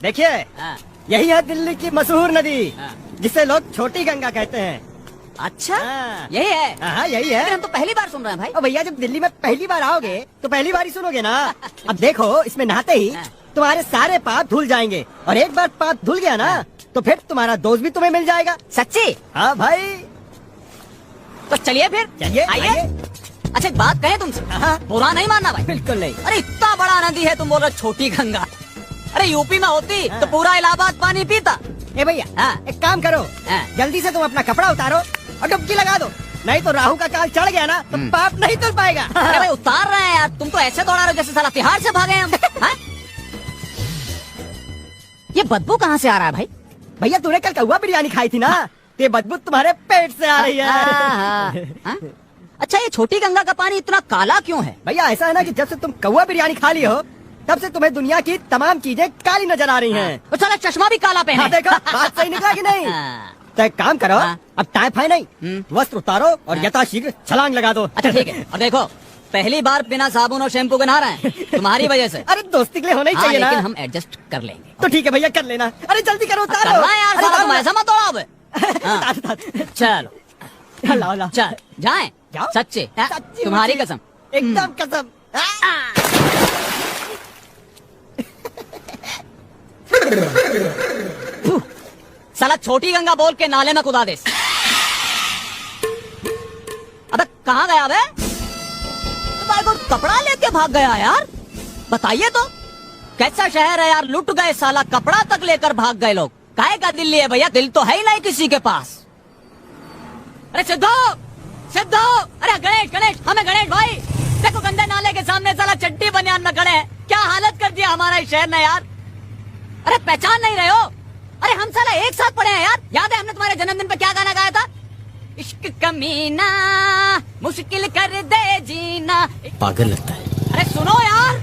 देखिए, हाँ। यही है दिल्ली की मशहूर नदी, हाँ। जिसे लोग छोटी गंगा कहते हैं। अच्छा, हाँ। यही है। हाँ, यही है। लेकिन हम तो पहली बार सुन रहे हैं भाई। और भैया, जब दिल्ली में पहली बार आओगे तो पहली बार ही सुनोगे ना। अब देखो, इसमें नहाते ही हाँ। तुम्हारे सारे पाप धुल जाएंगे, और एक बार पाप धुल गया ना तो फिर तुम्हारा दोस्त भी तुम्हें मिल जाएगा। सच्ची? हाँ भाई। तो चलिए फिर, चलिए, आइए। आइए। अच्छा, एक बात कहें तुमसे, हाँ। बुरा नहीं मानना भाई। बिल्कुल नहीं। अरे इतना बड़ा नदी है, तुम बोल रहे छोटी गंगा। अरे यूपी में होती तो पूरा इलाहाबाद पानी पीता। ए भैया, हाँ। एक काम करो, हाँ। जल्दी से तुम अपना कपड़ा उतारो और डुबकी लगा दो, नहीं तो राहु का काल चढ़ गया ना तो पाप नहीं धुल पाएगा। अरे भाई, उतार रहे हैं यार, तुम तो ऐसे दौड़ा रहे हो जैसे साला तिहाड़ से भागे हम। हाँ? ये बदबू कहाँ से आ रहा है भाई? भैया, तूने कल कौवा बिरयानी खाई थी ना, तो ये बदबू तुम्हारे पेट से आ रही है। हाँ? अच्छा, ये छोटी गंगा का पानी इतना काला क्यों है? भैया, ऐसा है ना कि जब से तुम कौवा बिरयानी खा ली हो, तब से तुम्हें दुनिया की तमाम चीजें काली नजर आ रही हैं। और साला चश्मा भी काला पहने। हाँ, देखो, बात सही निकला कि नहीं? हाँ। तो एक काम करो, हाँ। अब टाइम फाई नहीं, वस्त्र उतारो और हाँ। यथाशीघ्र छलांग लगा दो। अच्छा ठीक है, और देखो, पहली बार बिना साबुन और शैम्पू के नहा रहे हैं तुम्हारी वजह से। अरे दोस्ती के लिए होना ही हाँ, चाहिए लेकिन ना। हम एडजस्ट कर लेंगे। तो ठीक है भैया, कर लेना। अरे जल्दी करो, उतारो। करना है यार, अरे साला तुम उतारो। ऐसा मत दौड़ाओ बे। हाँ। उतार, उतार। चलो, लाओ, लाओ। चल जाएं। जाओ। सच्चे, हाँ? सच्ची तुम्हारी मुच्ची। कसम। एकदम कसम। साला छोटी गंगा बोल के नाले में कूदा दे। अबे कहाँ गया बे? तो भाई को कपड़ा लेके भाग गया यार। बताइए तो, कैसा शहर है यार, लुट गए साला, कपड़ा तक लेकर भाग गए लोग। काहे का दिल्ली है भैया, दिल तो है ही नहीं किसी के पास। अरे सिद्धू, सिद्धू, अरे गणेश, गणेश, हमें गणेश भाई, देखो गंदे नाले के सामने साला चड्डी बनियान में खड़े हैं। क्या हालत कर दिया हमारा इस शहर ने यार। अरे पहचान नहीं रहे हो? अरे हम साला एक साथ पढ़े हैं यार। याद है हमने तुम्हारे जन्मदिन पे क्या गाना गाया था? इश्क कमीना मुश्किल कर दे जीना। पागल लगता है। अरे सुनो यार।